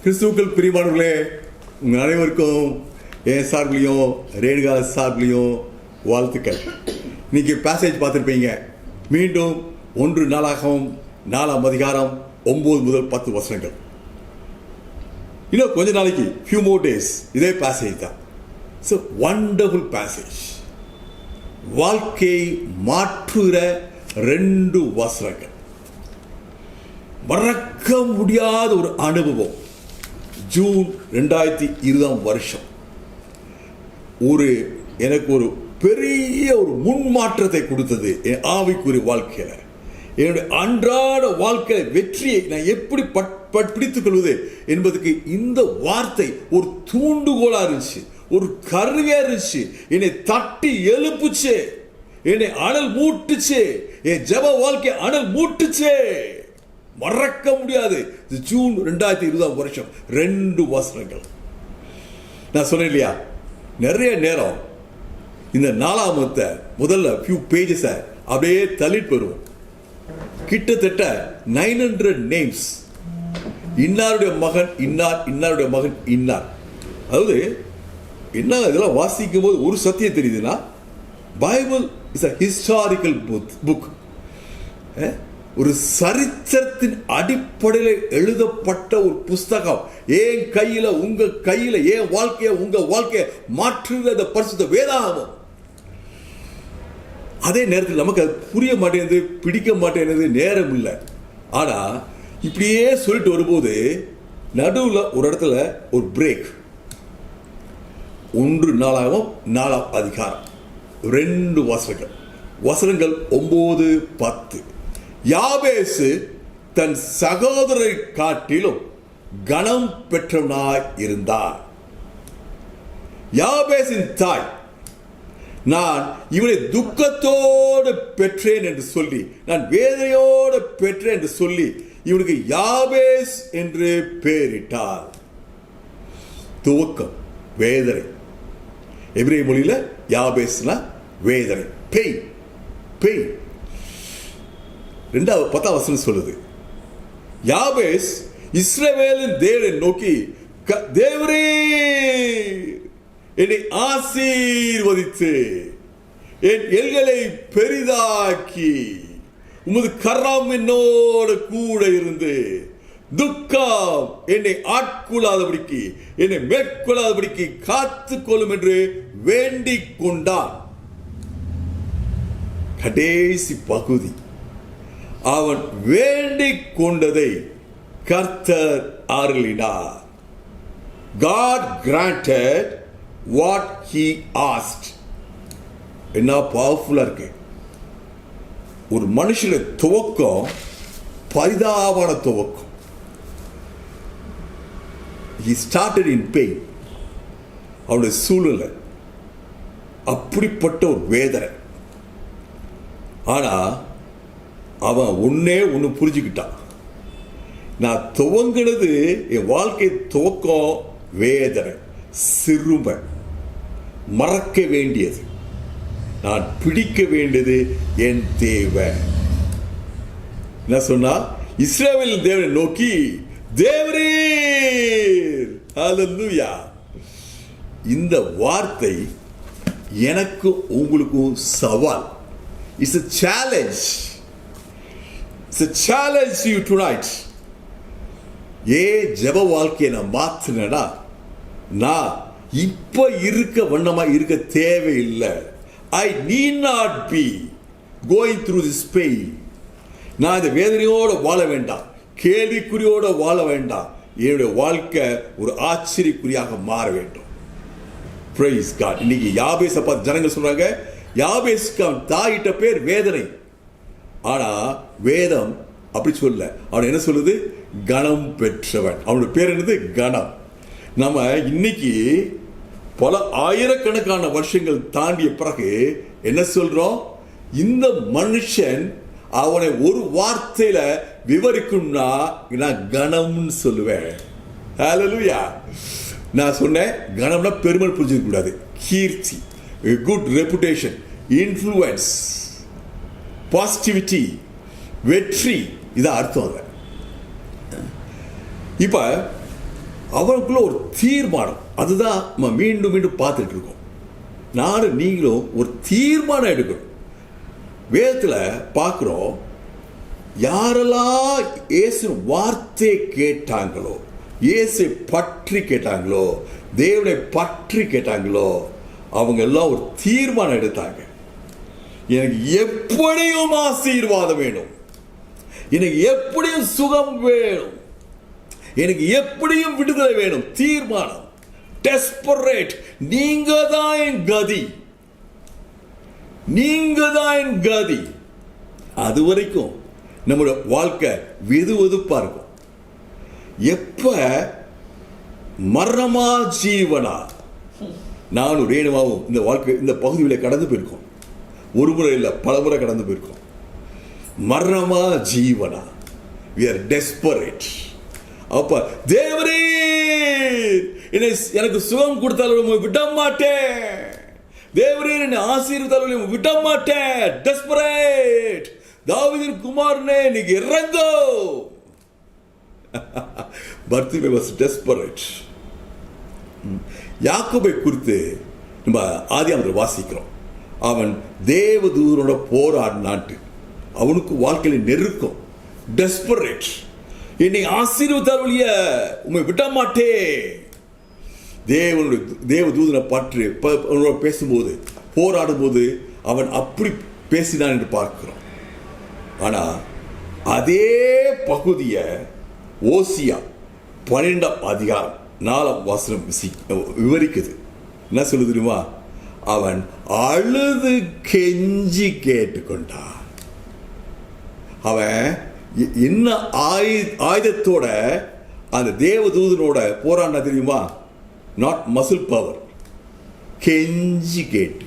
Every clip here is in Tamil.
கிறிஸ்துவுக்குள் பிரியமானவர்களே, உங்கள் அனைவருக்கும் என் சார்பிலையும் ரேணுகா சார்பிலையும் வாழ்த்துக்கள். இன்னைக்கு பேசேஜ் பார்த்துருப்பீங்க. மீண்டும் 1 நாளாகவும் 4ஆம் அதிகாரம் 9 முதல் 10 வசனங்கள். இன்னும் கொஞ்ச நாளைக்கு few more days இதே பேசேஜ் தான். It's a wonderful passage. வாழ்க்கையை மாற்றுகிற 2 வசனங்கள். மறக்க முடியாத ஒரு அனுபவம். ஜூன் 2020 வருஷம் எனக்கு ஒரு பெரிய ஒரு முன்மாற்றத்தை கொடுத்தது என் ஆவிக்குரிய வாழ்க்கையில. என்னுடைய அன்றாட வாழ்க்கை வெற்றியை நான் எப்படி பிடித்துக் கொள்வது என்பதுக்கு இந்த வார்த்தை ஒரு தூண்டுகோலா இருந்துச்சு, ஒரு கருவியா இருந்துச்சு. என்னை தட்டி எழுப்புச்சு, என்னை அனல் மூட்டுச்சு, என் ஜெப வாழ்க்கை அனல் மூட்டுச்சு. மறக்க முடியாது. ஜூன் 2020 வருஷம் 2 வசனங்கள். நான் சொன்னேன் இல்லையா, நிறைய நேரம் இந்த 4ஆம் முதல்ல few pages அப்படியே தள்ளிட்டு வருவோம். கிட்டத்தட்ட 900 நேம்ஸ். இன்னாருடைய மகன் இன்னார், இன்னாருடைய மகன் இன்னார். அதாவது என்ன இதெல்லாம் வாசிக்கும் போது ஒரு சத்தியம் தெரியுதுன்னா, Bible is a historical book. ஒரு சரித்திரத்தின் அடிப்படையில் எழுதப்பட்ட ஒரு புஸ்தகம். என் கையில உங்க கையில என் வாழ்க்கைய உங்க வாழ்க்கைய மாற்றுகிற பரிசுத்த வேதாகமம். அதே நேரத்தில் நமக்கு அது புரிய மாட்டேங்குது, பிடிக்க மாட்டேங்குது, நேரம் இல்லை. ஆனா இப்படியே சொல்லிட்டு வரும்போது நடுவில் ஒரு இடத்துல ஒரு பிரேக். 1 நாளாகவும் 4ஆம் அதிகாரம் 2 வசனங்கள் 9, 10. யாபேசு தன் சகோதரரை காட்டிலும் கனம் பெற்றவனாய் இருந்தார். யாபேசின் தாய், நான் இவனை துக்கத்தோடு பெற்றேன் என்று சொல்லி, நான் வேதனையோடு பெற்றேன் என்று சொல்லி இவனுக்கு யாபேஸ் என்று பெயரிட்டார். துவக்கம், வேதனை. எபிரேய மொழியில யாபேஸ்னா வேதனை, பெயின். 10ஆம் வசனம் சொல்லுது, யாபேஸ் இஸ்ரவேலின் தேவனை நோக்கி, தேவரே என்னை ஆசீர்வதித்து என் எல்களை பெரிதாக்கி உமது கரம் என்னோடு கூட இருந்து துக்கம் என்னை ஆட்கொள்ளாதபடிக்கு, என்னை மேற்கொள்ளாதபடிக்கு காத்துக்கொள்ளும் என்று வேண்டிக் கொண்டான். கடைசி பகுதி, அவன் வேண்டிக் கொண்டதை கர்த்தர் அருளினார். God granted what he asked. என்ன பவர்ஃபுல்லா இருக்கு. ஒரு மனுஷனுடைய துவக்கம் பரிதாபமான துவக்கம். He started in pain. அவனுடைய சூழ்நிலை அப்படிப்பட்ட ஒரு வேதனை. ஆனா அவன் ஒன்னு புரிஞ்சுக்கிட்டான். நான் துவங்கினது, என் வாழ்க்கை துவக்கம் வேதனை, சிறுமை, மறக்க வேண்டியது. நான் பிடிக்க வேண்டியது என் தேவன். என்ன சொன்னா, இஸ்ரவேல் தேவனை நோக்கி, தேவரே. ஹல்லேலூயா. இந்த வார்த்தை எனக்கு உங்களுக்கும் சவால். It's a challenge. It's a challenge to you tonight. ஜெப வாழ்க்கையை நான் மாத்தினா, நான் இப்ப இருக்க வண்ணமா இருக்க தேவையில்லை. I need not be going through this pain. நான் இந்த வேதனையோட வாழ வேண்டாம், கேள்விக்குறியோட வாழ வேண்டாம். என்னுடைய வாழ்க்கை ஒரு ஆச்சரியக்குறியாக மாற வேண்டும். Praise God. இன்னைக்கு யாபேஸை பார்த்து ஜனங்கள் சொல்றாங்க, யாபேஸ்க்கு அவன் தாயிட்ட பேர் வேதனை. ஆனா வேதம் அப்படி சொல்ல. அவன் என்ன சொல்லுது? கனம் பெற்றவன். அவனுடைய பேர் என்னது? கனம். நம்ம இன்னைக்கு பல ஆயிரக்கணக்கான வருஷங்கள் தாண்டிய பிறகு என்ன சொல்றோம்? இந்த மனுஷன், அவனை ஒரு வார்த்தையில விவரிக்கும்னா நான் கனம்னு சொல்லுவேன். ஹல்லேலூயா. நான் சொன்னேன், கனம்னா பெருமை புரிஞ்சுக்க கூடாது. கீர்த்தி, குட் ரெப்புடேஷன், இன்ஃப்ளூயன்ஸ், பாசிட்டிவிட்டி, வெற்றி, இதான் அர்த்தம். இப்ப அவனுக்குள்ள ஒரு தீர்மானம். அதுதான் நம்ம மீண்டும் மீண்டும் பார்த்துட்டு இருக்கோம். நானும் நீங்களும் ஒரு தீர்மானம் எடுக்கணும். வேதத்தில் பார்க்குறோம், யாரெல்லாம் இயேசு வார்த்தையை கேட்டாங்களோ, இயேசை பற்றி கேட்டாங்களோ, தேவனை பற்றி கேட்டாங்களோ, அவங்க எல்லாம் ஒரு தீர்மானம் எடுத்தாங்க. எனக்கு எப்படியும் ஆசீர்வாதம் வேணும், எனக்கு எப்படியும் சுகம் வேணும், எனக்கு எப்படியும் விடுதலை வேணும். தீர்மானம், டெஸ்பரேட். நீங்க தான் என் கதி, நீங்க தான் என் கதி. அது வரைக்கும் நம்முடைய வாழ்க்கை வெதுவெதுப்பா இருக்கும். எப்ப மரணமா ஜீவனா, நானும் ரேணுவாவும் இந்த வாழ்க்கை இந்த பகுதியில் கடந்து போயிருக்கோம். ஒரு முறை இல்லை, பல முறை கடந்து போயிருக்கோம். மரணமா ஜீவனா, we are desperate. அப்ப தேவரே எனக்கு சுகம் கொடுத்தாலும் விட மாட்டேன், தேவரே என்னை ஆசீர்வதித்தாலும் விட மாட்டேன். டெஸ்பரேட். தாவீதின் குமாரனே நீங்க இறங்கோ. பர்த்திமே was desperate. யாக்கோபை குறித்து நம்ம ஆதியாகமத்தில் வாசிக்கிறோம். அவன் தேவதூதனோட போராடினான்ட்டு. அவனுக்கு வாழ்க்கையில் நெருக்கம். டெஸ்பரேட். என்னை ஆசீர்வதித்தாலுடைய உண்மை விட மாட்டே. தேவதூதனை பற்றி பேசும்போது, போராடும் போது அவன் அப்படி பேசினான் என்று பார்க்கிறோம். ஆனா அதே பகுதியை ஓசியா 12ஆம் அதிகாரம் 4ஆம் வசனம் விவரிக்குது. என்ன சொல்லுது தெரியுமா? அவன் அழுது கெஞ்சி கேட்டுக்கொண்டான். அவன் என்ன ஆயுதத்தோட அந்த தேவதூதனோட போராடினா தெரியுமா? Not muscle power. கெஞ்சி கேட்டு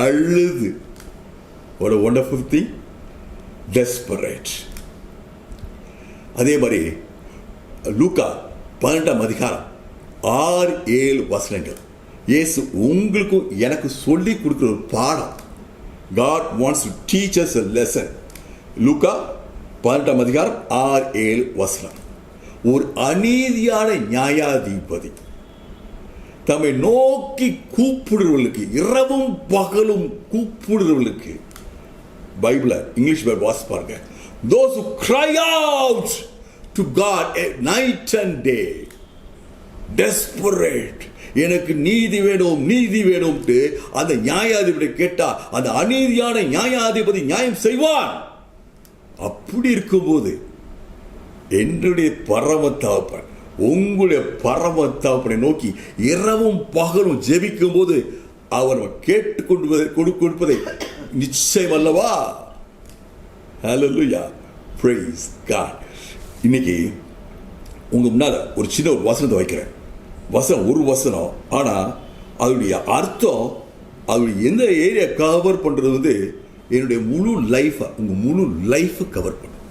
அழுது. What a wonderful thing. Desperate. அதே மாதிரி லூக்கா 12ஆம் அதிகாரம் 6-7 வசனங்கள். இயேசு உங்களுக்கும் எனக்கு சொல்லி கொடுக்கிற ஒரு பாடம். God wants to teach us a lesson. லூக்கா 12ஆம் அதிகாரம் 6-7 வசனம். ஒரு அநீதியான நியாயாதிபதி தம்மை நோக்கி கூப்பிடுறவர்களுக்கு, இரவும் பகலும் கூப்பிடுறவர்களுக்கு, பைபிள இங்கிலீஷ் பைபிள் வாசி பாருங்க. Those who cry out to God at night and day, desperate. எனக்கு நீதி வேணும், நீதி வேணும். அந்த நியாயாதிபதி கேட்டா அந்த அநீதியான நியாயாதிபதி நியாயம் செய்வான். அப்படி இருக்கும்போது என்னுடைய பரம தகப்பன், உங்களுடைய பரம தகப்பனை நோக்கி இரவும் பகலும் ஜெபிக்கும் போது அவர் கேட்டுக்கொண்டு கொடுப்பதை நிச்சயம் அல்லவா? Hallelujah. Praise God. இன்னைக்கு உங்க முன்னால ஒரு சின்ன ஒரு வசனத்தை வைக்கிறேன். வசனம் ஒரு வசனம், ஆனா அதனுடைய அர்த்தம், அதனுடைய எந்த ஏரியா கவர் பண்றது என்னுடைய முழு லைஃப், உங்க முழு லைஃப் கவர் பண்ணும்.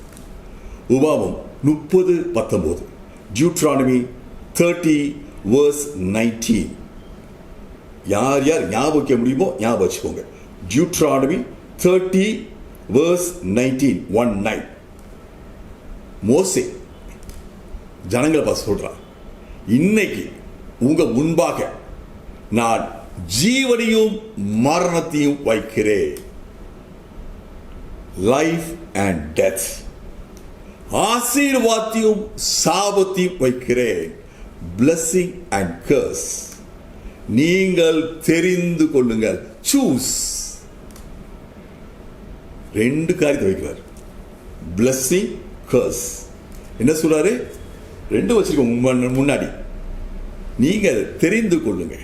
உபாகமம் 30:19, Deuteronomy 30:19. யார் யார் ஞாபகம் வைக்க முடியுமோ ஞாபகம் வச்சுக்கோங்க. Deuteronomy 30:19. மோசே ஜனங்களை பார்த்து சொல்றான், இன்னைக்கு உங்க முன்பாக நான் ஜீவனையும் மரணத்தையும் வைக்கிறேன். Life and death. ஆசீர்வாதத்தையும் சாபத்தையும் வைக்கிறேன். Blessing and கர்ஸ். நீங்கள் தெரிந்து கொள்ளுங்கள். சூஸ். ரெண்டு காரியத்தை வைக்கிறார். பிளஸிங், கர்ஸ். என்ன சொல்றாரு? ரெண்டு வச்சிருக்கோம் முன்னாடி. நீங்க தெரிந்து கொள்ளுங்க.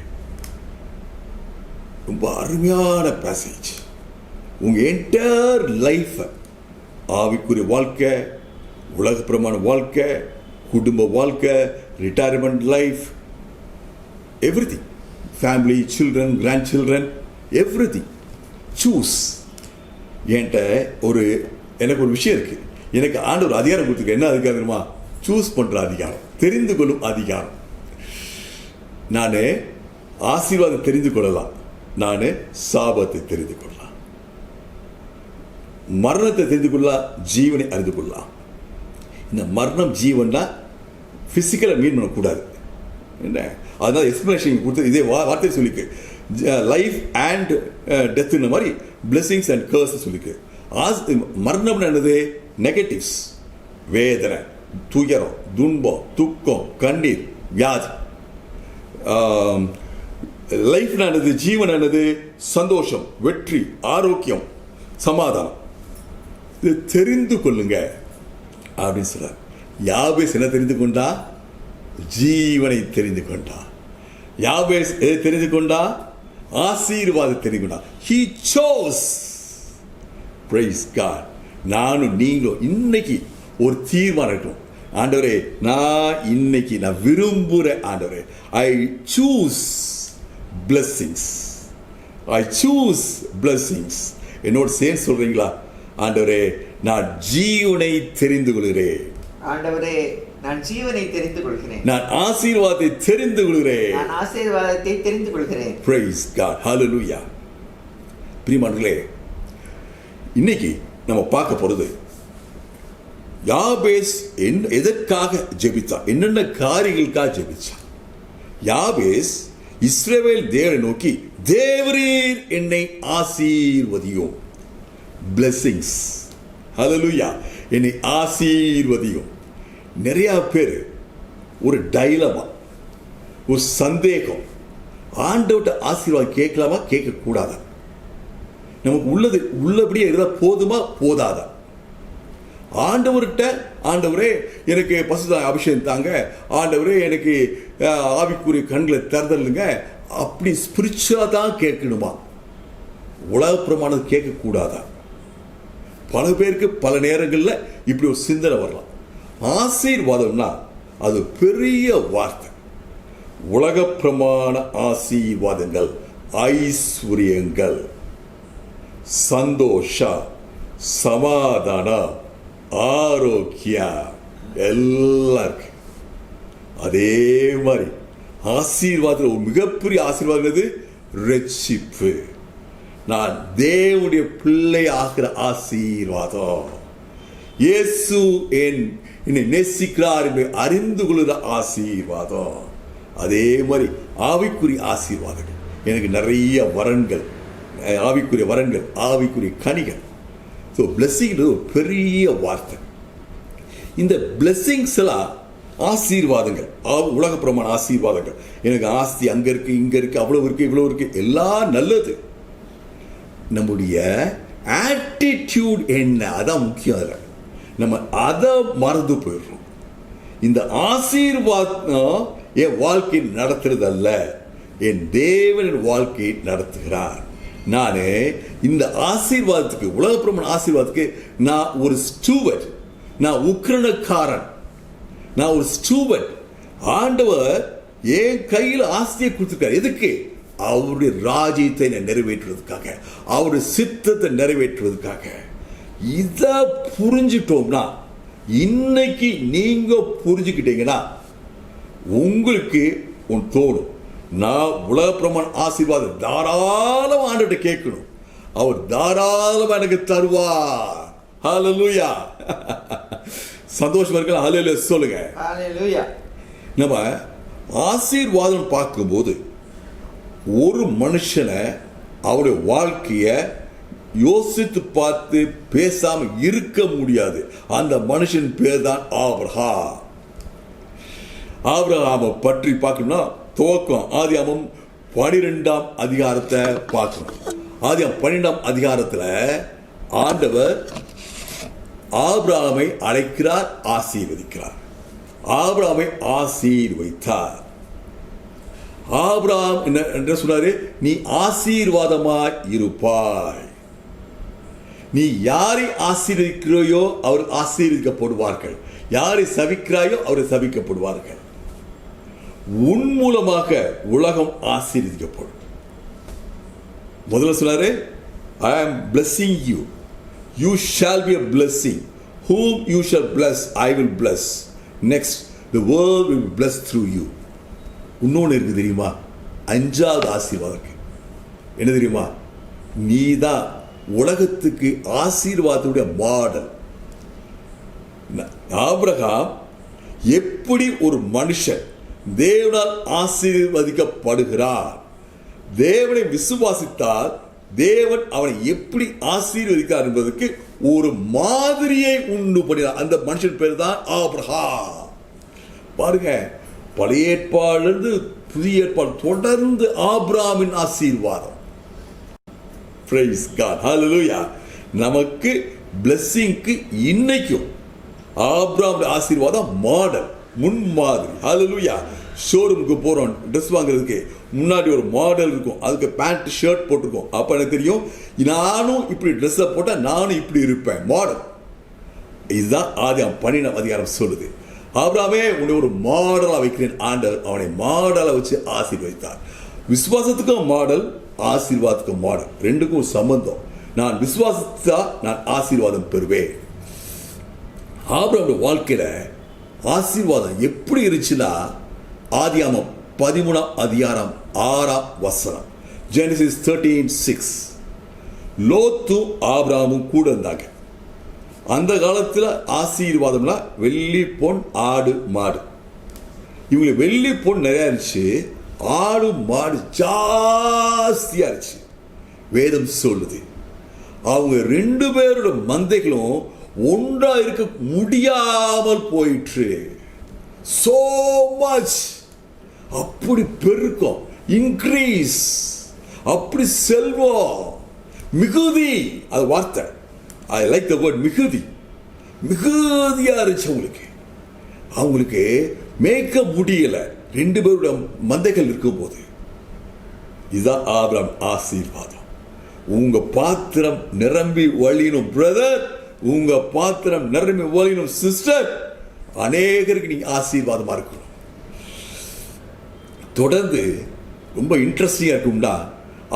ரொம்ப அருமையான பேசேஜ். உங்க என்டையர் லைஃப், ஆவிக்குரிய வாழ்க்கை, உலகப்பிரமான வாழ்க்கை, குடும்ப வாழ்க்கை, retirement life, everything, family, children, grand children, everything. Choose. என்கிட்ட எனக்கு ஒரு விஷயம் இருக்கு. எனக்கு ஆண்டவர் அதிகாரம் கொடுத்துருக்க. என்ன அதிகாரம் தெரியுமா? சூஸ் பண்ற அதிகாரம், தெரிந்து கொள்ளும் அதிகாரம். நான் ஆசீர்வாதம் தெரிந்து கொள்ளலாம், நான் சாபத்தை தெரிந்து கொள்ளலாம், மரணத்தை தெரிந்து கொள்ளலாம், ஜீவனை அறிந்து கொள்ளலாம். இந்த மரணம் ஜீவன்னா பிசிக்கலா மீன் பண்ணக்கூடாது. என்ன அதனால எக்ஸ்பிளனேஷன் கொடுத்து இதே வார்த்தை சொல்லிக்கு லைஃப் அண்ட் டெத்துன்னு மாதிரி பிளெஸிங்ஸ் அண்ட் கர்ஸ் சொல்லிக்கு. மரணம் என்னது? நெகட்டிவ்ஸ், வேதனை, துயரம், துன்பம், துக்கம், கண்ணீர், வியாதி. லைஃப் என்னது? ஜீவன் என்னது? சந்தோஷம், வெற்றி, ஆரோக்கியம், சமாதானம். இது தெரிந்து கொள்ளுங்க அப்படின்னு சொல்றார். யாபேஸ் என்ன தெரிந்து கொண்டா? ஜீவனை தெரிந்து கொண்டா. யாபேஸ் எதை தெரிந்து கொண்டா? ஆசீர்வாதத்தை தெரிந்து கொண்டா. He chose. Praise God. நானும் நீங்களும் இன்னைக்கு ஒரு தீர்மானம் இருக்கணும். ஆண்டவரே, நான் விரும்புகிறேன் ஆண்டவரே. I choose blessings. I choose blessings. என்னோட சேர்ந்து சொல்றீங்களா? ஆண்டவரே, நான் ஜீவனை தெரிந்து கொள்கிறேன். ஆண்டவரே, நான் ஜீவனை தெரிந்து கொள்கிறேன். நான் ஆசீர்வாதத்தை தெரிந்து கொள்கிறேன். நான் ஆசீர்வாதத்தை தெரிந்து கொள்கிறேன். Praise God. Hallelujah. பிரியமானவர்களே, இன்னைக்கு நம்ம பார்க்க போறது யாபேஸ் எதற்காக ஜெபித்தான், என்னென்ன காரியங்களுக்காக ஜெபிச்சான். யாபேஸ் இஸ்ரவேல் தேவனை நோக்கி, தேவரீர் என்னை ஆசீர்வதியும். Blessings. Hallelujah. என்னை ஆசீர்வதியும். நிறைய பேர் ஒரு டைலமா, ஒரு சந்தேகம், ஆண்டவர்கிட்ட ஆசீர்வாதம் கேட்கலாமா கேட்க கூடாதா? நமக்கு உள்ளபடியே இருந்தா போதுமா போதாதா? ஆண்டவர்கிட்ட, ஆண்டவரே எனக்கு பசுத அபிஷேகம் தாங்க, ஆண்டவரே எனக்கு ஆவிக்குரிய கண்களை திறந்தல்லுங்க, அப்படி ஸ்பிரிச்சுவலா தான் கேட்கணுமா? உலக பிரமாணம் கேட்க கூடாதா? பல பேருக்கு பல நேரங்களில் இப்படி ஒரு சிந்தனை வரலாம். ஆசீர்வாதம்னா அது பெரிய வார்த்தை. உலக பிரமாண ஆசீர்வாதங்கள், ஐஸ்வர்யங்கள், சந்தோஷ, சமாதான, ஆரோக்கியம் எல்லாம் இருக்கு. அதே மாதிரி ஆசீர்வாதத்தில் ஒரு மிகப்பெரிய ஆசீர்வாதம் ரட்சிப்பு. நான் தேவனுடைய பிள்ளை ஆகிற ஆசீர்வாதம். இயேசு என்னை நேசிக்கிறார் என்று அறிந்து கொள்கிற ஆசீர்வாதம். அதே மாதிரி ஆவிக்குரிய ஆசீர்வாதங்கள். எனக்கு நிறைய வரன்கள், ஆவிக்குரிய வரன்கள், ஆவிக்குரிய கனிகள். ஸோ பிளெஸிங் ஒரு பெரிய வார்த்தை. இந்த பிளெஸிங்ஸ் எல்லாம் ஆசீர்வாதங்கள், உலக பிரமாண ஆசீர்வாதங்கள். எனக்கு ஆஸ்தி அங்கே இருக்கு, இங்கே இருக்கு, அவ்வளவு இருக்கு, இவ்வளவு இருக்கு, எல்லாம் நல்லது. நம்முடைய ஆட்டிடியூட் என்ன, அதான் முக்கியம். அதில் நம்ம அதை மறந்து போயிடுறோம். இந்த ஆசீர்வாதம் என் வாழ்க்கை நடத்துறது அல்ல, என் தேவன் வாழ்க்கையை நடத்துகிறார். நான் இந்த ஆசீர்வாதத்துக்கு, உலக பிரமாண ஆசீர்வாதத்துக்கு நான் ஒரு ஸ்டூவர்ட், நான் உக்கிரணக்காரன், நான் ஒரு ஸ்டூவர்ட். ஆண்டவர் என் கையில் ஆஸ்தியை கொடுத்துருக்கார். எதுக்கு? அவருடைய ராஜ்யத்தை நிறைவேற்றுவதற்காக, அவருடைய சித்தத்தை நிறைவேற்றுவதற்காக. இதை புரிஞ்சுட்டோம்னா, இன்னைக்கு நீங்க புரிஞ்சுக்கிட்டீங்கன்னா உங்களுக்கு தோணும், நான் உலக பிரமாண ஆசீர்வாதம் தாராளம் ஆண்டுகிட்ட கேட்கணும், அவர் தாராளம் எனக்கு தருவார். ஹல்லேலூயா. சந்தோஷமா இருக்கலாம். ஹல்லேலூயா சொல்லுங்க. ஹல்லேலூயா. நம்ம ஆசீர்வாதம் பார்க்கும்போது ஒரு மனுஷனை, அவருடைய வாழ்க்கைய யோசித்து பார்த்து பேசாம இருக்க முடியாது. அந்த மனுஷன் பேர் தான் ஆபிரகாம். ஆபிரகாமை பற்றி பார்க்கணும்னா துவக்கம் ஆதியாகமம் 12ஆம் அதிகாரத்தை பார்க்கணும். ஆதியாகமம் 12ஆம் அதிகாரத்தில் ஆண்டவர் ஆபிரகாமை அழைக்கிறார், ஆசீர்வதிக்கிறார். ஆபிரகாமை ஆசீர்வதித்தார். ஆபிரகாம் என்ன சொன்னாரு? நீ ஆசீர்வாதமாய் இருப்பாய். நீ யாரை ஆசீர்வதிக்கிறாயோ அவர் ஆசீர்வதிக்கப்படுவார்கள், யாரை சபிக்கிறாயோ அவர் சபிக்கப்படுவார்கள். உன் மூலமாக உலகம் ஆசீர்வதிக்கப்படும். முதல்ல சொன்னாரு, I am blessing you, you shall be a blessing, whom you shall bless I will bless. Next, the world will be blessed through you. இன்னொன்று இருக்கு தெரியுமா? 5வது ஆசீர்வாதம் என்ன தெரியுமா? நீதான் உலகத்துக்கு ஆசீர்வாதத்துடைய மாடல். ஆபிரகாம் எப்படி ஒரு மனுஷன் தேவனால் ஆசீர்வதிக்கப்படுகிறார். தேவனை விசுவாசித்தால் தேவன் அவனை எப்படி ஆசீர்வதிக்கிறார் என்பதற்கு ஒரு மாதிரியை உண்டு பண்ணினார். அந்த மனுஷன் பேர் தான் ஆபிரகாம். பாருங்க, பழைய ஏற்பாடிலிருந்து புதிய ஏற்பாடு தொடர்ந்து ஆபிரகாமின் ஆசீர்வாதம். Praise God. Hallelujah. நமக்கு blessingக்கு இன்னைக்கும் ஆபிரகாம் ஆசீர்வாதம் மாடல், முன்மாதிரி. Hallelujah. ஷோரூமுக்கு போறோம் ட்ரெஸ் வாங்குறதுக்கு, முன்னாடி ஒரு மாடல் இருக்கும், அதுக்கு பேண்ட் ஷர்ட் போட்டிருக்கோம். அப்ப எனக்கு தெரியும், நானும் இப்படி ட்ரெஸ்ஸை போட்டா நானும் இப்படி இருப்பேன், மாடல். இதுதான் ஆதியாகமம் 12 அதிகாரம் சொல்லுது. ஆபிரகாமே, உன்னை ஒரு மாடலா வைக்கிறேன். ஆண்டவர் அவனை மாடலா வச்சு ஆசீர்வதித்தார். விசுவாசத்துக்கும் மாடல், ஆசீர்வாதத்துக்கும் மாடல், ரெண்டுக்கும் சம்பந்தம். நான் விசுவாசித்தா நான் ஆசீர்வாதம் பெறுவேன். ஆபிரகாமுடைய வாழ்க்கையில ஆசீர்வாதம் எப்படி இருந்துச்சுன்னா, ஆதியாகமம் 13 அதிகாரம் 6 ஜெனசிஸ் 13:6. லோத்து ஆபிரகாமும் கூட இருந்தாங்க. அந்த காலத்தில் ஆசீர்வாதம்னா வெள்ளி பொன் ஆடு மாடு. இவங்களுக்கு வெள்ளி பொன் நிறையா இருந்துச்சு, ஆடு மாடு ஜாஸ்தியா இருந்துச்சு. வேதம் சொல்லுது, அவங்க 2 பேரோட மந்தைகளும் ஒன்றா இருக்க முடியாமல் போயிற்று. so much, அப்படி பெருக்கம், இன்க்ரீஸ், அப்படி செல்வம், மிகுதி. அது வார்த்தை, ஐ லைக் த வேர்ட் மிகுதி. மிகுதியா இருந்துச்சு அவங்களுக்கு மேய்க்க முடியல, 2 பேரோட மந்தைகள் இருக்கும் போது. இதுதான் ஆபிரகாம் ஆசீர்வாதம். உங்க பாத்திரம் நிரம்பி வழியணும் பிரதர், உங்க பாத்திரம் நிரம்பி வழியணும் சிஸ்டர். அநேகருக்கு நீங்க ஆசீர்வாதமா இருக்கணும். தொடர்ந்து ரொம்ப இன்ட்ரெஸ்டிங்கா இருக்கும்னா,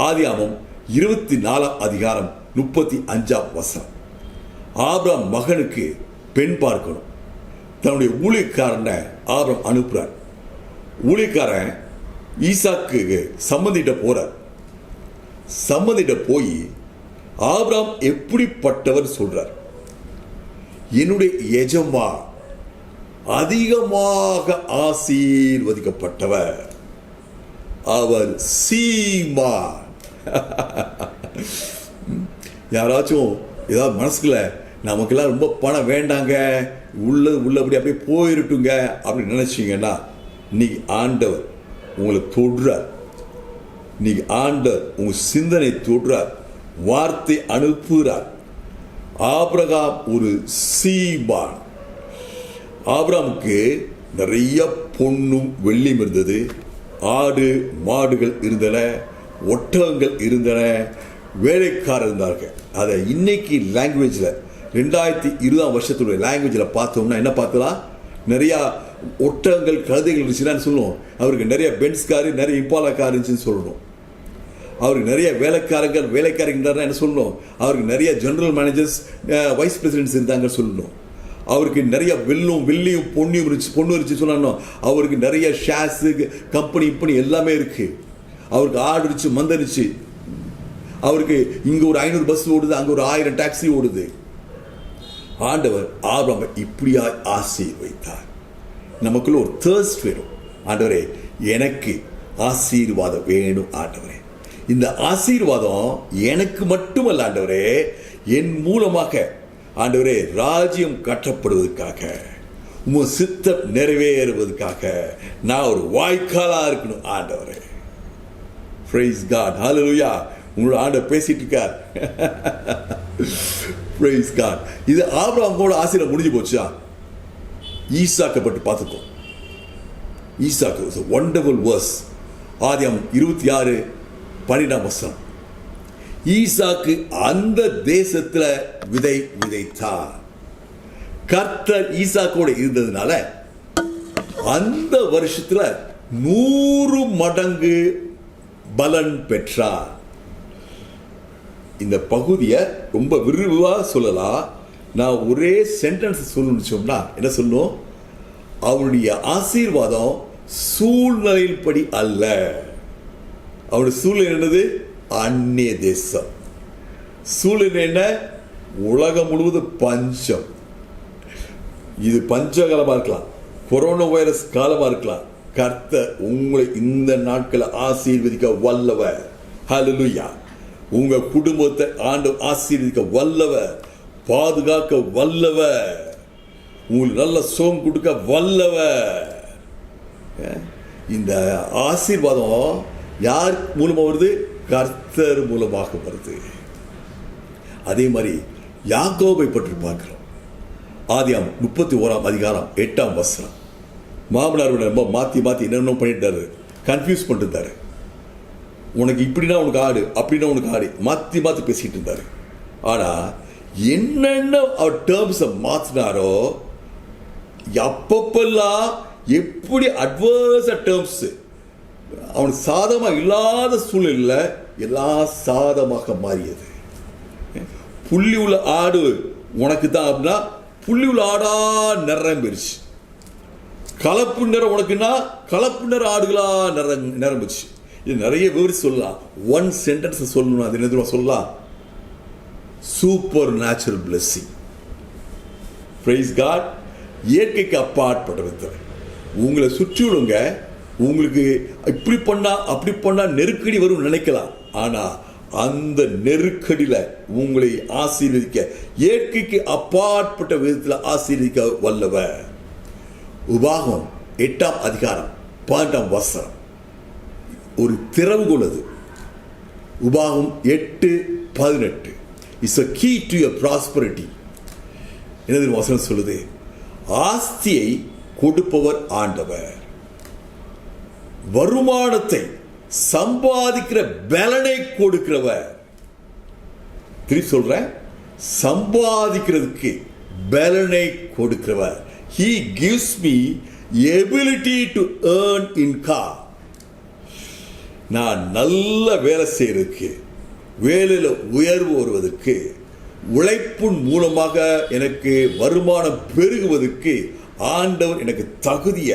ஆதியாகமம் 24 அதிகாரம் 35 ஆபிரகாம் மகனுக்கு பெண் பார்க்கணும். தன்னுடைய ஊழியக்காரனை ஆபிரகாம் அனுப்புறார். ஊழியக்காரன் ஈசாக்கு சம்மந்திட்ட போறார். சம்மந்திட்ட போய் ஆபிரகாம் எப்படிப்பட்டவர் சொல்றார். என்னுடைய எஜமா அதிகமாக ஆசீர்வதிக்கப்பட்டவர், அவர் சீமான். யாராச்சும் ஏதாவது மனசுக்குள்ள நமக்கெல்லாம் ரொம்ப பணம் வேண்டாங்க, உள்ளபடி அப்படியே போயிருட்டுங்க அப்படின்னு நினைச்சீங்கன்னா, இன்னைக்கு ஆண்டவர் உங்களை தொடுறார். இன்னைக்கு ஆண்டவர் உங்க சிந்தனை தொடுறார், வார்த்தை அனுப்புகிறார். ஆபிரகாம் ஒரு சீமான். ஆபிரகாமுக்கு நிறைய பொன்னும் வெள்ளியும் இருந்தது, ஆடு மாடுகள் இருந்தன, ஒட்டகங்கள் இருந்தன, வேலைக்காரர் இருந்தார்கள். அதை இன்னைக்கு லாங்குவேஜில் 2020 வருஷத்துடைய லாங்குவேஜில் பார்த்தோம்னா என்ன பார்த்தலாம், நிறையா ஒட்டகங்கள் கழுதைகள் இருந்துச்சுன்னு சொல்லுவோம். அவருக்கு நிறைய பென்ஸ் காரு, நிறைய இம்பாலா கார் இருந்துச்சுன்னு சொல்லணும். அவருக்கு நிறைய வேலைக்காரங்க என்ன சொல்லணும். அவருக்கு நிறைய ஜெனரல் மேனேஜர்ஸ், வைஸ் பிரசிடென்ட்ஸ் இருந்தாங்க சொல்லணும். அவருக்கு நிறைய வெள்ளியும் பொன்னியும் இருந்துச்சு சொல்லணும். அவருக்கு நிறைய ஷேர்ஸ், கம்பெனி எல்லாமே இருக்கு. அவருக்கு ஆடு இருந்துச்சு, மந்தை இருந்துச்சு. அவருக்கு இங்க ஒரு 500 பஸ் ஓடுது, அங்க ஒரு 1000 டாக்ஸி ஓடுது. ஆண்டவர் ஆபிரகாமை இப்படியா ஆசீர்வதித்தார். நமக்குள்ள ஒரு தர்ஸ்ட் வேணும். ஆண்டவரே, எனக்கு ஆசீர்வாதம் வேணும். ஆண்டவரே, இந்த ஆசீர்வாதம் எனக்கு மட்டுமல்ல ஆண்டவரே, என் மூலமாக ஆண்டவரே ராஜ்யம் கட்டப்படுவதற்காக, உங்க சித்தம் நிறைவேறுவதற்காக நான் ஒரு வாய்க்காலா இருக்கணும் ஆண்டவரே. Praise God. Hallelujah. உங்களோட ஆண்டவர் பேசிட்டு இருக்கார். Praise God. இது ஆபிரகாமோட ஆசீர்வாதம் முடிஞ்சு போச்சா? ஈசாக்கை பற்றி பார்த்துக்கோ. ஈசாக்கு was a wonderful verse. ஆதியாகமம் 26:12. ஈசாக்கு அந்த தேசத்துல விதைத்தார். கர்த்தர் ஈசாக்கோட இருந்ததுனால அந்த வருஷத்துல 100 மடங்கு பலன் பெற்றார். இந்த பகுதியை ரொம்ப விரிவா சொல்லலாம். நான் ஒரே சென்டென்ஸ் சொல்லணும்னா என்ன சொல்லணும்? அவருடைய ஆசீர்வாதம் சூழ்நிலையின் படி அல்ல. அவருடைய சூழ்நிலை என்னது? அந்நிய தேசம். சூழ்நிலை என்ன? உலகம் முழுவதும் பஞ்சம். இது பஞ்ச காலமா இருக்கலாம், கொரோனா வைரஸ் காலமா இருக்கலாம், கர்த்தர் உங்களை இந்த நாட்களை ஆசீர்வதிக்க வல்லவர். ஹல்லேலூயா. உங்க குடும்பத்தை ஆண்டவர் ஆசீர்வதிக்க வல்லவர், பாதுகாக்க வல்லவர், உங்களுக்கு நல்ல சுகம் கொடுக்க வல்லவர். இந்த ஆசீர்வாதம் யார் மூலமா வருது? கர்த்தர் மூலமாக வருது. அதே மாதிரி யாக்கோபை பற்றி பார்க்கிறோம். ஆதியாகமம் 31ஆம் அதிகாரம் 8ஆம் வசனம். மாமனார் ரொம்ப மாற்றி என்னென்ன பண்ணிட்டாரு, கன்ஃபியூஸ் பண்ணிட்டு இருந்தாரு. உனக்கு இப்படின்னா உனக்கு ஆடு, அப்படின்னா உனக்கு ஆடு, மாற்றி பேசிட்டு இருந்தாரு. ஆனால் என்னென்ன அவர் டேர்ம்ஸை மாற்றினாரோ, அப்பப்பெல்லாம் எப்படி அட்வர்ஸ் டேர்ம்ஸ் அவனுக்கு சாதகமாக இல்லாத சூழ்நிலையில் எல்லாம் சாதகமாக மாறியது. புள்ளி உள்ள ஆடு உனக்கு தான் அப்படின்னா புள்ளி உள்ள ஆடா நிரம்பிருச்சு. கலப்பு நிறம் உனக்குன்னா கலப்பு நிற ஆடுகளா நிரம்பிச்சு. இது நிறைய விவரிச்சு சொல்லலாம். ஒன் சென்டென்ஸ் சொல்லணும். அது என்ன சொல்லலாம்? Super natural blessing. Praise God. இயற்கைக்கு அப்பாற்பட்டது. உங்களை சுற்றியுள்ளவங்க உங்களுக்கு இப்படி பண்ணா அப்படி பண்ணா நெருக்கடி வரும் நினைக்கலாம். ஆனா அந்த நெருக்கடியில உங்களை ஆசீர்வதிக்க இயற்கைக்கு அப்பாற்பட்ட விதத்தில் ஆசீர்வதிக்க வல்லவர். உபாகமம் 8ஆம் அதிகாரம் 12ஆம் வசனம் ஒரு திறவுகோல். அது உபாகமம் 8:18 is a key to your prosperity. என்னது வசனம் சொல்லுது? ஆஸ்தியை கொடுப்பவர் ஆண்டவர், வருமானத்தை சம்பாதிக்கிற பலனை கொடுக்கிறவர். திருப்பி சொல்றேன், சம்பாதிக்கிறதுக்கு பலனை கொடுக்கிறவர். He gives me ability to earn income. நான் நல்ல வேலை செய்யறதுக்கு, வேலையில் உயர்வு வருவதற்கு, உழைப்பின் மூலமாக எனக்கு வருமானம் பெருகுவதற்கு ஆண்டவர் எனக்கு தகுதிய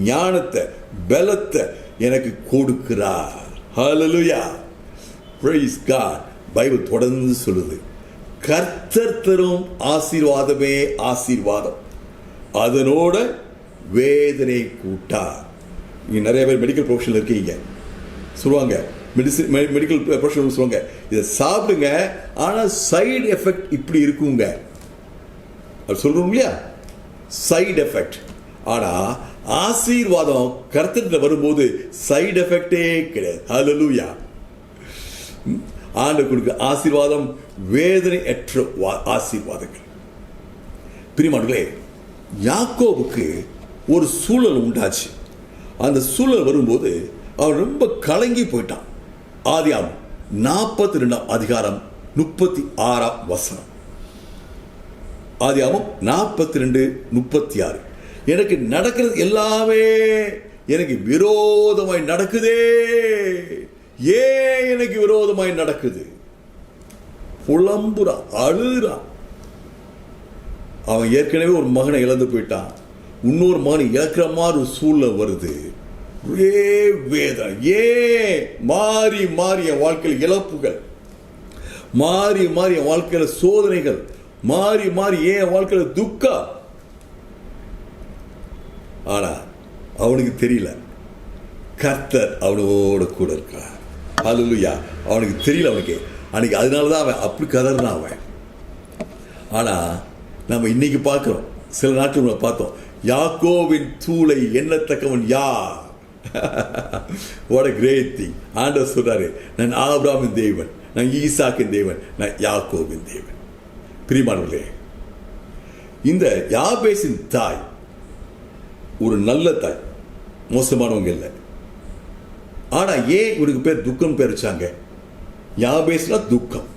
ஞானத்தை பலத்தை எனக்கு கொடுக்கிறார். ஹல்லேலூயா. Price God. பைபிள் தொடர்ந்து சொல்லுது, கர்த்தர் தரும் ஆசீர்வாதமே ஆசீர்வாதம், அதனோட வேதனை கூட்டார். நீங்க நிறைய பேர் மெடிக்கல் ப்ரொஃபஷனில் இருக்கீங்க, சொல்லுவாங்க மெடிக்கல் ப்ரொஃபஷனல் சொல்லுவாங்க, இதை சாப்பிடுங்க ஆனால் சைடு எஃபெக்ட் இப்படி இருக்குங்க. அது சொல்றோம் இல்லையா, சைடு எஃபெக்ட். ஆனால் ஆசீர்வாதம் கர்த்தர் வரும்போது சைடு எஃபெக்டே கிடையாது. ஹல்லேலூயா. ஆண்டவர் கொடுக்கிற ஆசீர்வாதம் வேதனை அற்ற ஆசீர்வாதங்கள். பிரியமானவர்களே, யாக்கோபுக்கு ஒரு சூழல் உண்டாச்சு. அந்த சூழல் வரும்போது அவன் ரொம்ப கலங்கி போயிட்டான். ஆதியாகமம் 42ஆம் அதிகாரம் 36ஆம் வசனம். ஆதியாகமம் 42:36. எனக்கு நடக்கிறது எல்லாமே எனக்கு விரோதமாய் நடக்குதே. ஏன் எனக்கு விரோதமாய் நடக்குது? புலம்புறான், அழுறான். அவன் ஏற்கனவே ஒரு மகனை இழந்து போயிட்டான், இன்னொரு மகனை இழக்கிற மாதிரி ஒரு சூழ்நிலை வருது. ஒரே வேதனை. ஏன் மாறி மாறி என் வாழ்க்கையில் இழப்புகள், மாறி மாறி என் வாழ்க்கையில் சோதனைகள், மாறி மாறி ஏன் வாழ்க்கையில் துக்கம். ஆனா அவனுக்கு தெரியல, கர்த்தர் அவனோட கூட இருக்கார். ஹல்லேலூயா. அவனுக்கு தெரியல அவனுக்கு அன்னைக்கு. அதனாலதான் அவன் அப்படி கதறினான் அவன். ஆனா நம்ம இன்னைக்கு பார்க்கிறோம், சில நாட்கள் பார்த்தோம், யாக்கோவின் தூளை எண்ணத்தக்கவன் யார்? What a great thing. ஆண்டவர் சொல்றாரு, நான் ஆபிரகாமின் தேவன், நான் ஈசாக்கின் தேவன், நான் யாக்கோபின் தேவன். பிரியமானவர்களே, இந்த யாபேசின் தாய் ஒரு நல்ல தாய், மோசமானவங்க இல்லை. ஆனா ஏன் இவருக்கு பேர் துக்கம் பேர் வச்சாங்க? யாபேஸ்னா துக்கம்.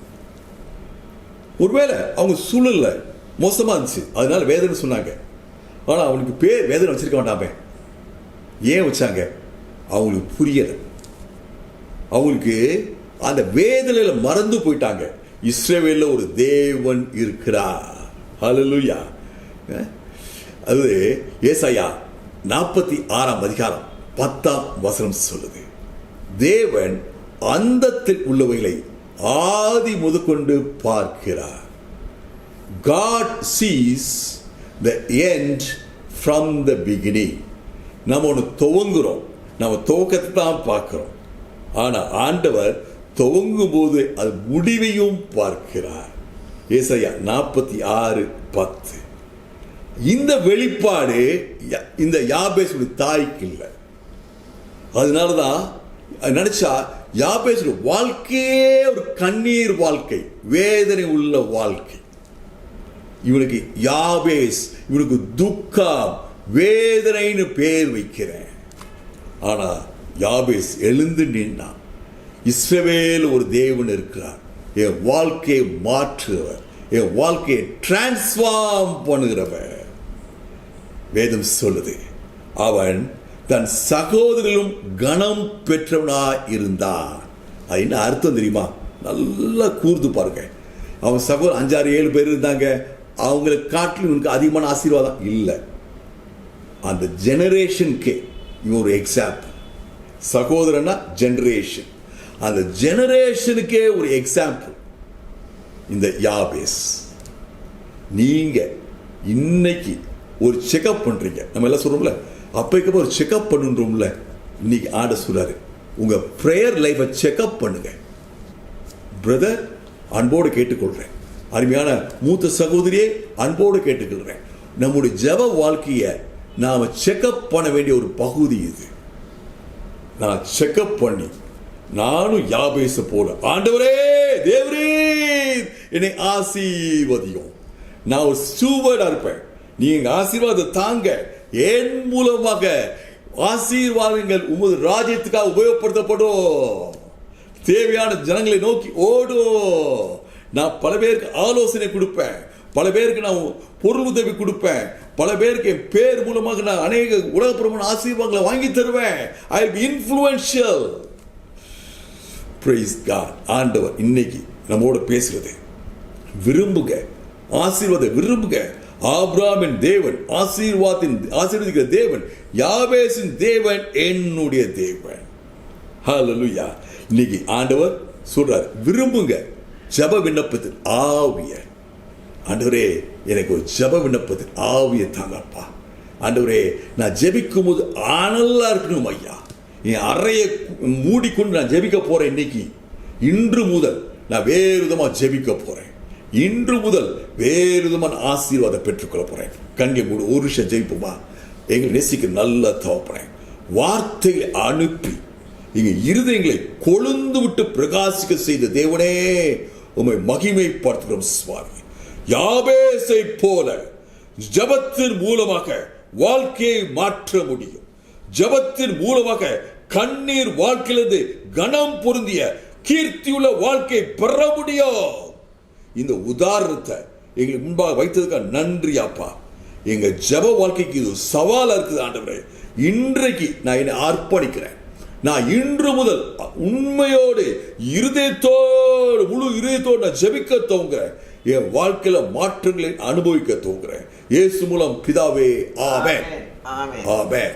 ஒருவேளை அவங்க சூழல்ல மோசமா இருந்துச்சு, அதனால வேதனை சொன்னாங்க. ஆனா அவனுக்கு பேர் வேதனை வச்சிருக்க மாட்டாமே. ஏன் வச்சாங்க? அவங்களுக்கு புரியல. அவங்களுக்கு அந்த வேதனையில மறந்து போயிட்டாங்க, இஸ்ரவேல்ல ஒரு தேவன் இருக்கிறார். ஹல்லேலூயா. அது ஏசாயா 46ஆம் அதிகாரம் 10ஆம் வசனம் சொல்லுது, தேவன் அந்தத்தில் உள்ளவைகளை ஆதி முதற்கொண்டு பார்க்கிறார். God sees the end from the beginning. நம்ம ஒன்று துவங்குறோம், நம்ம துவக்கத்தை தான் பார்க்கிறோம். ஆனா ஆண்டவர் துவங்கும் போது அது முடிவையும் பார்க்கிறார். ஏசாயா 46:10. இந்த வெளிப்பாடு இந்த யாபேசுடைய தாய்க்கு இல்லை. அதனாலதான் நினைச்சா யாபேசுடைய வாழ்க்கையே ஒரு கண்ணீர் வாழ்க்கை, வேதனை உள்ள வாழ்க்கை. இவனுக்கு யாபேஸ், இவனுக்கு துக்கம், வேதனைன்னு பேர் வைக்கிறேன். ஆனா யாபேஸ் எழுந்து நின்றான். இஸ்ரவேல் ஒரு தேவன் இருக்கிறார், என் வாழ்க்கையை மாற்றுகிறவர், என் வாழ்க்கையை டிரான்ஸ்ஃபார்ம் பண்ணுகிறவர். வேதம் சொல்லுது, அவன் தன் சகோதரர்களும் கனம் பெற்றவனாய் இருந்தான். அது என்ன அர்த்தம் தெரியுமா? நல்லா கூர்ந்து பாருங்க. அவன் சகோதரர் 5-6-7 பேர் இருந்தாங்க, அவங்களுக்கு காட்டிலும் இவனுக்கு அதிகமான ஆசீர்வாதம் இல்லை. அந்த ஜெனரேஷனுக்கே இவன் ஒரு எக்ஸாம்பிள். சகோதரனா ஜெனரேஷன், அந்த ஜெனரேஷனுக்கே ஒரு எக்ஸாம்பிள் இந்த யாபேஸ். நீங்க இன்னைக்கு ஒரு செக்அப் பண்றீங்க, நம்ம எல்லாம் சொல்றோம்ல, அப்பைக்கு ஒரு செக்அப் பண்ணுன்றோம்ல. இன்னைக்கு ஆண்டவர் சொல்றாரு, உங்க பிரேயர் லைஃபை செக்அப் பண்ணுங்க. பிரதர், அன்போடு கேட்டுக்கொள்றேன். அருமையான மூத்த சகோதரியே, அன்போடு கேட்டுக்கொள்றேன். நம்முடைய ஜெப வாழ்க்கையை நாம செக்அப் பண்ண வேண்டிய ஒரு பகுதி இது. நான் செக்அப் பண்ணி, நானும் யாபேச போல, ஆண்டவரே தேவரே என்னை ஆசீர்வதியும், நான் ஒரு ஸ்டூவர்டா இருப்பேன், நீங்க ஆசீர்வாதம் தாங்க, என் மூலமாக ஆசீர்வாதங்கள் உமது ராஜ்யத்துக்காக உபயோகப்படுத்தப்படும், தேவையான ஜனங்களை நோக்கி ஓடும். நான் பல பேருக்கு ஆலோசனை கொடுப்பேன், பல பேருக்கு நான் பொருள் உதவி கொடுப்பேன், பல பேருக்கு என் பேர் மூலமாக நான் அநேக உலகப்புறமான ஆசீர்வாதங்களை வாங்கி தருவேன். I will be influential. Praise God. ஆண்டவர் இன்னைக்கு நம்மோட பேசுறது, விரும்புக, ஆசீர்வாத விரும்புக. ஆபிரகாமின் தேவன், ஆசீர்வதிக்கிற தேவன், யாபேசின் தேவன் என்னுடைய தேவன். ஹல்லேலூயா. இன்னைக்கு ஆண்டவர் சொல்றார், விரும்புங்க ஜெப விண்ணப்பத்தில் ஆவிய. ஆண்டவரே, எனக்கு ஒரு ஜெப விண்ணப்பத்தில் ஆவிய தாங்கப்பா. ஆண்டவரே, நான் ஜெபிக்கும் போது ஆனல்லா இருக்கணும் ஐயா. என் அறையை மூடிக்கொண்டு நான் ஜெபிக்க போறேன். இன்னைக்கு இன்று முதல் நான் வேறு விதமா ஜெபிக்க போறேன். இன்று முதல் வேறு விதமான ஆசீர்வாதம் பெற்றுக்கொள்ள போறேன். கண்ணை மூடு, ஒரு விஷயம் ஜெயிப்போமா? எங்களை நேசிக்க நல்லா தவப்படுறேன். வார்த்தைகளை அனுப்பி இங்க இருதயங்களை கொழுந்து விட்டு பிரகாசிக்க செய்த தேவனே, உம்மை மகிமைப்படுத்துகிறோம் சுவாமி. யாபேசை போல ஜெபத்தின் மூலமாக வாழ்க்கையை மாற்ற முடியும். ஜெபத்தின் மூலமாக கண்ணீர் வாழ்க்கையிலிருந்து கனம் பொருந்திய கீர்த்தியுள்ள வாழ்க்கையை பெற முடியும். இந்த உதாரணத்தை எங்களுக்கு முன்பாக வைத்ததுக்காக நன்றி அப்பா. எங்க ஜெப வாழ்க்கைக்கு இது சவாலா இருக்குது ஆண்டவரே. இன்றைக்கு நான் என்னை அர்ப்பணிக்கிறேன். நான் இன்று முதல் உண்மையோடு இருதயத்தோடு, முழு இருதயத்தோடு நான் ஜெபிக்க துவங்குறேன். என் வாழ்க்கையில மாற்றங்களை அனுபவிக்க துவங்குறேன். இயேசு மூலம் பிதாவே, ஆமென். ஆமென். ஆமென்.